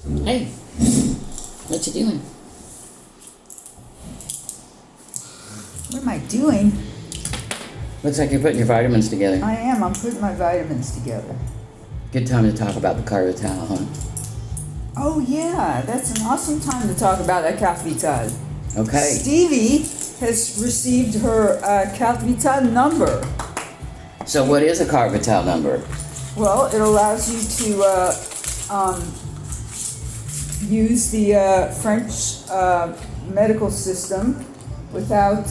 Hey, what you doing? What am I doing? Looks like you're putting your vitamins together. I am. I'm putting my vitamins together. Good time to talk about the Carte, huh? Oh, yeah. That's an awesome time to talk about that Carte Vitale. Okay. Stevie has received her Carte Vitale number. So what is a Carte Vitale number? Well, it allows you to use the French medical system without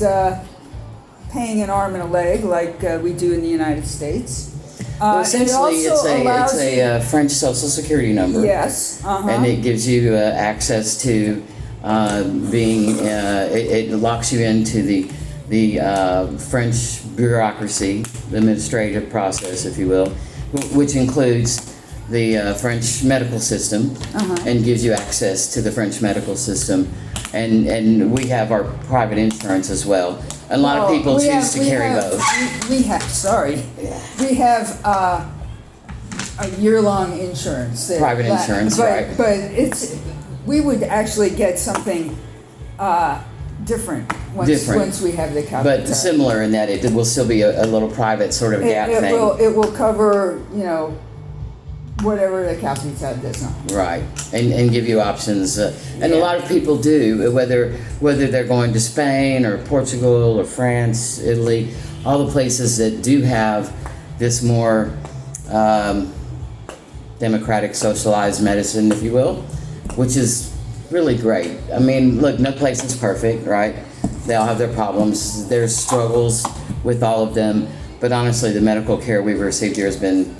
paying an arm and a leg like we do in the United States. Well, essentially, it's a French Social Security number. Yes. And it gives you access to it locks you into the French bureaucracy, the administrative process, if you will, which includes the French medical system, and gives you access to the French medical system. And we have our private insurance as well. A lot of people choose to carry both. We have a year-long insurance. Private insurance, right. But we would actually get something different once we have the Carte Vitale. But similar in that it will still be a little private sort of gap thing. It will cover, whatever the Carte Vitale does not. Right, and give you options. And a lot of people do, whether they're going to Spain or Portugal or France, Italy, all the places that do have this more democratic socialized medicine, if you will, which is really great. I mean, look, no place is perfect, right? They all have their problems. There's struggles with all of them. But honestly, the medical care we've received here has been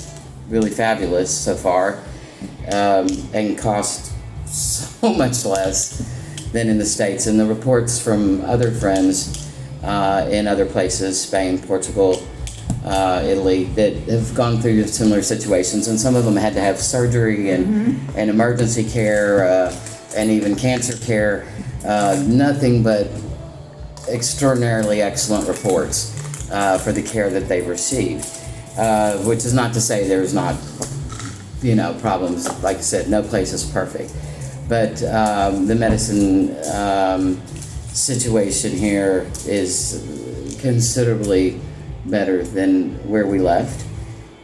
really fabulous so far, and cost so much less than in the States. And the reports from other friends in other places, Spain, Portugal, Italy, that have gone through similar situations, and some of them had to have surgery and emergency care and even cancer care. Nothing but extraordinarily excellent reports for the care that they've received. Which is not to say there's not, problems. Like I said, no place is perfect. But the medicine situation here is considerably better than where we left.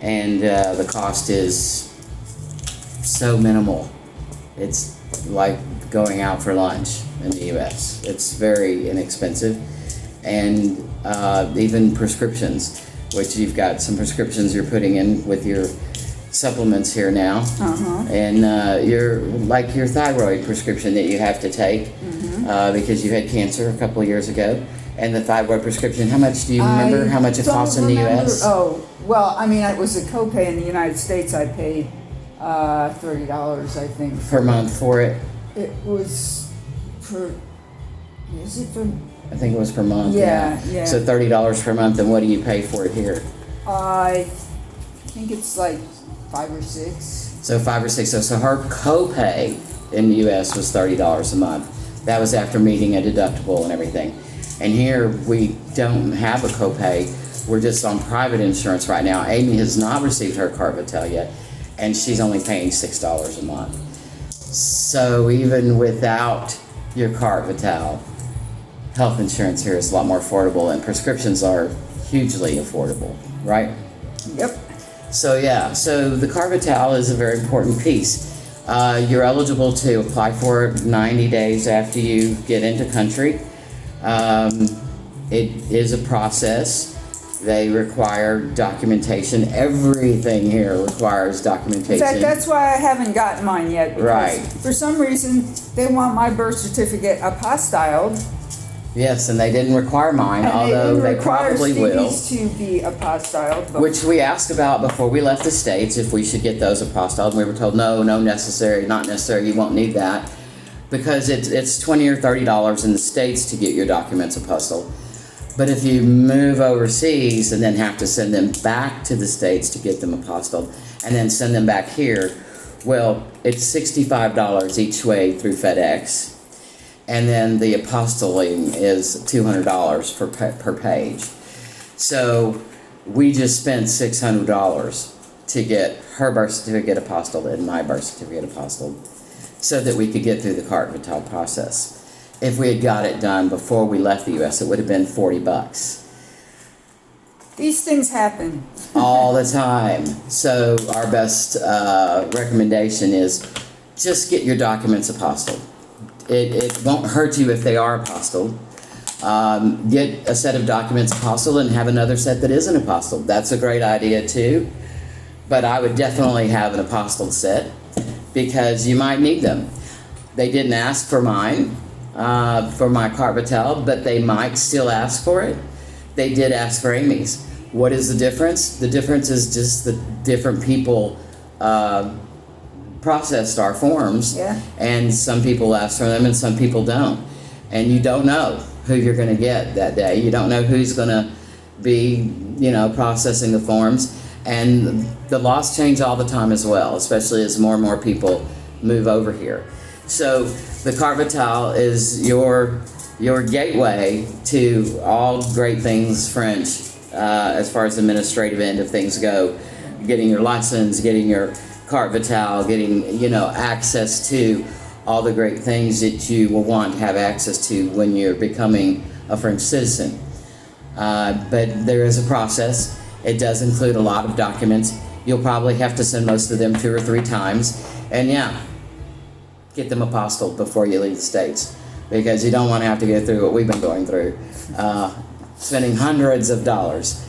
And the cost is so minimal. It's like going out for lunch in the U.S. It's very inexpensive. And even prescriptions, which you've got some prescriptions you're putting in with your supplements here now, and your thyroid prescription that you have to take because you had cancer a couple of years ago, and the thyroid prescription. How much do you remember? How much it costs in the U.S.? Oh, well, I mean, it was a copay in the United States. I paid $30, I think, per month for it. It was per. Is it for? I think it was per month. Yeah. So $30 per month, and what do you pay for it here? I think it's like 5 or 6. So 5 or 6. So her copay in the U.S. was $30 a month. That was after meeting a deductible and everything. And here we don't have a copay. We're just on private insurance right now. Amy has not received her Carte Vitale yet, and she's only paying $6 a month. So even without your Carte Vitale, health insurance here is a lot more affordable, and prescriptions are hugely affordable, right? Yep. So the Carte Vitale is a very important piece. You're eligible to apply for it 90 days after you get into country. It is a process. They require documentation. Everything here requires documentation. In fact, that's why I haven't gotten mine yet. Because right. For some reason, they want my birth certificate apostilled. Yes, and they didn't require mine, and although they probably will. To be apostilled. Which we asked about before we left the States, if we should get those apostilled. And we were told, no necessary, not necessary, you won't need that. Because it's $20 or $30 in the States to get your documents apostilled. But if you move overseas and then have to send them back to the States to get them apostilled, and then send them back here, well, it's $65 each way through FedEx. And then the apostilling is $200 per page. So we just spent $600 to get her birth certificate apostilled and my birth certificate apostilled. so that we could get through the Carte Vitale process. If we had got it done before we left the U.S., it would have been $40. These things happen. All the time. So our best recommendation is just get your documents apostilled. It won't hurt you if they are apostilled. Get a set of documents apostilled and have another set that isn't apostilled. That's a great idea too. But I would definitely have an apostilled set because you might need them. They didn't ask for mine, for my Carte Vitale, but they might still ask for it. They did ask for Amy's. What is the difference? The difference is just the different people processed our forms. Yeah. And some people ask for them and some people don't. And you don't know who you're going to get that day. You don't know who's going to be, processing the forms. And the laws change all the time as well, especially as more and more people move over here. So the Carte Vitale is your gateway to all great things French, as far as the administrative end of things go. Getting your license, getting your Carte Vitale, getting, access to all the great things that you will want to have access to when you're becoming a French citizen. But there is a process. It does include a lot of documents. You'll probably have to send most of them 2 or 3 times. And get them apostilled before you leave the States, because you don't want to have to go through what we've been going through, spending hundreds of dollars,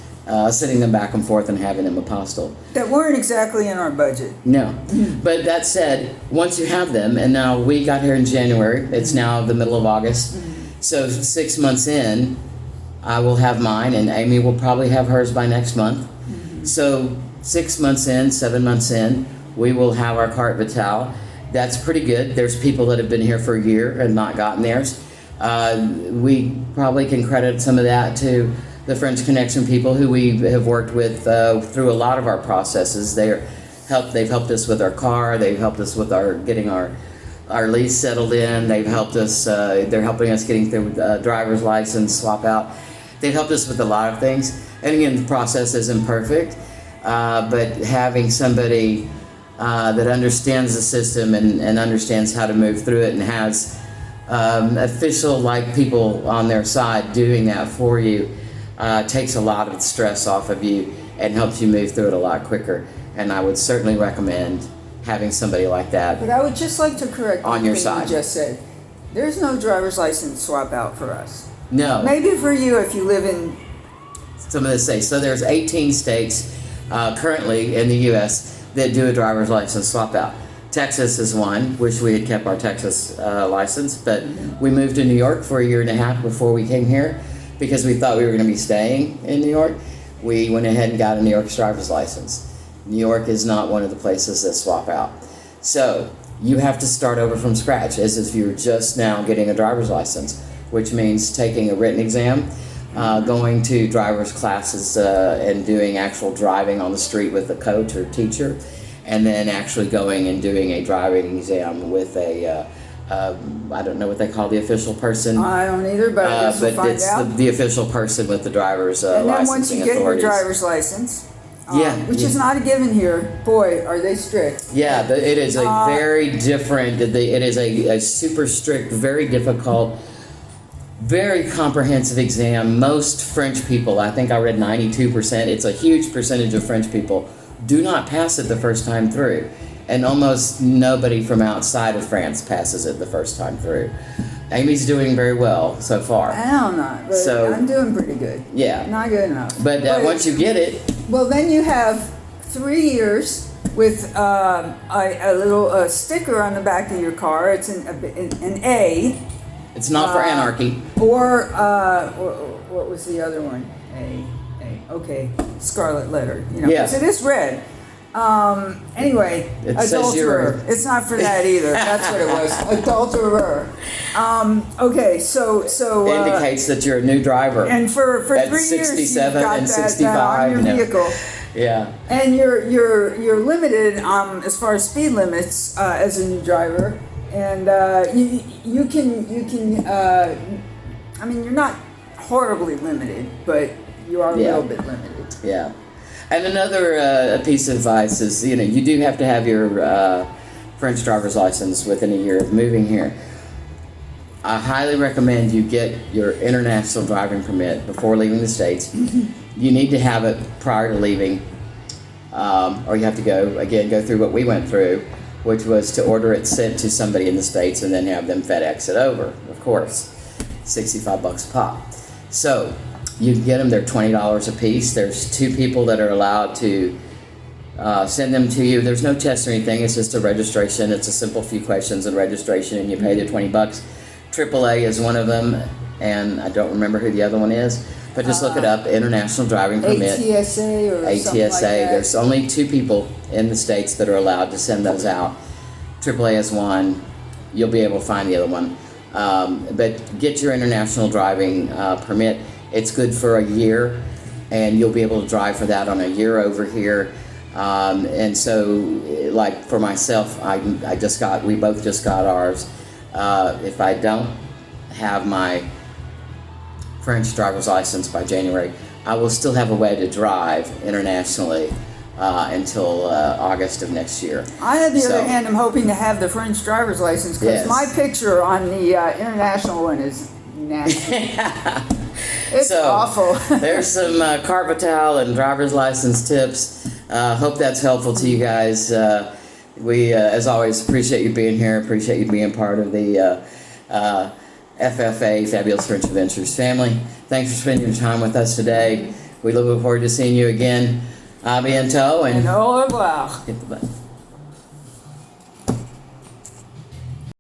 sending them back and forth and having them apostilled. That weren't exactly in our budget. No. But that said, once you have them, and now we got here in January, it's now the middle of August, so 6 months in, I will have mine, and Amy will probably have hers by next month. So 6 months in, 7 months in, we will have our Carte Vitale. That's pretty good. There's people that have been here for a year and not gotten theirs. We probably can credit some of that to the French Connection people who we have worked with through a lot of our processes. They've helped us with our car. They've helped us with getting our lease settled in. They've helped us. They're helping us getting through driver's license swap out. They've helped us with a lot of things. And again, the process isn't perfect, but having somebody that understands the system and understands how to move through it and has official-like people on their side doing that for you takes a lot of stress off of you and helps you move through it a lot quicker. And I would certainly recommend having somebody like that. But I would just like to correct on your side. You just said. There's no driver's license swap out for us. No. Maybe for you if you live in... Some of this say. So there's 18 states currently in the U.S. that do a driver's license swap out. Texas is one. Wish we had kept our Texas license, but we moved to New York for a year and a half before we came here because we thought we were going to be staying in New York. We went ahead and got a New York's driver's license. New York is not one of the places that swap out. So you have to start over from scratch as if you're just now getting a driver's license, which means taking a written exam, going to driver's classes and doing actual driving on the street with a coach or teacher, and then actually going and doing a driving exam with a, I don't know what they call the official person. I don't either, but I guess we'll find it's out. the official person with the driver's and then once licensing you get authorities. your driver's license, which yeah. is not a given here, boy, are they strict. Yeah, it is a very different, it is a super strict, very difficult, very comprehensive exam. Most French people, I think I read 92%, it's a huge percentage of French people, do not pass it the first time through. And almost nobody from outside of France passes it the first time through. Amy's doing very well so far. I'm not, but I'm doing pretty good. Yeah. Not good enough. But once you get it... Well, then you have 3 years with a little sticker on the back of your car. It's an A. It's not for anarchy. Or what was the other one? A. Okay, scarlet letter. Yeah. So it is red. Anyway, it says adulterer. It's not for that either. That's what it was. Adulterer. Okay, so indicates that you're a new driver. And for 3 years, you've 67 got and that 65 on your vehicle. Yeah. And you're limited as far as speed limits as a new driver, and you can. I mean, you're not horribly limited, but you are a little bit limited. Yeah. And another piece of advice is, you do have to have your French driver's license within a year of moving here. I highly recommend you get your international driving permit before leaving the States. You need to have it prior to leaving, or you have to go through what we went through, which was to order it sent to somebody in the States and then have them FedEx it over, of course. $65 a pop. So you can get them, they're $20 a piece. There's 2 people that are allowed to send them to you. There's no test or anything, it's just a registration. It's a simple few questions and registration, and you pay the $20. AAA is one of them, and I don't remember who the other one is, but just look it up, International Driving Permit. ATSA or something like that. There's only 2 people in the States that are allowed to send those out. AAA is one. You'll be able to find the other one. But get your international driving permit. It's good for a year, and you'll be able to drive for that on a year over here. And so, like for myself, we both just got ours. If I don't have my French driver's license by January, I will still have a way to drive internationally until August of next year. I, on the other hand, am hoping to have the French driver's license because my picture on the international one is nasty. It's awful. There's some Carte Vitale and driver's license tips. Hope that's helpful to you guys. We, as always, appreciate you being here. Appreciate you being part of the FFA, Fabulous French Adventures family. Thanks for spending your time with us today. We look forward to seeing you again. À bientôt. And au revoir. Hit the button.